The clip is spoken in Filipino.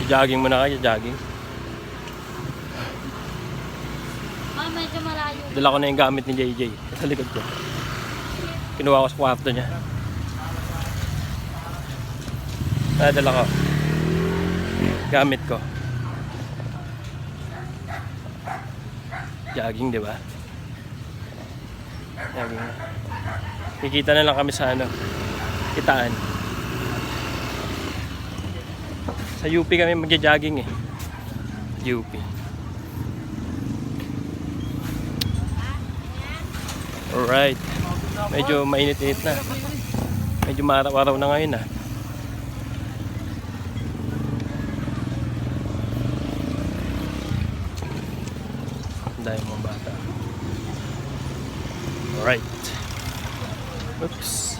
Jogging muna kayo, jogging. Medyo malayo. Dala ko na yung gamit ni JJ sa likod ko. Kinuha ko sa kwarto niya. Dala ko. Gamit ko. Jogging, di ba? Jogging. Kikita na lang kami sa ano, Kitaan. Sa UP kami magja-jogging eh. UP. Alright. Medyo mainit-init na. Medyo maaraw-araw na ngayon ah. Dahil mga bata. Alright. Oops.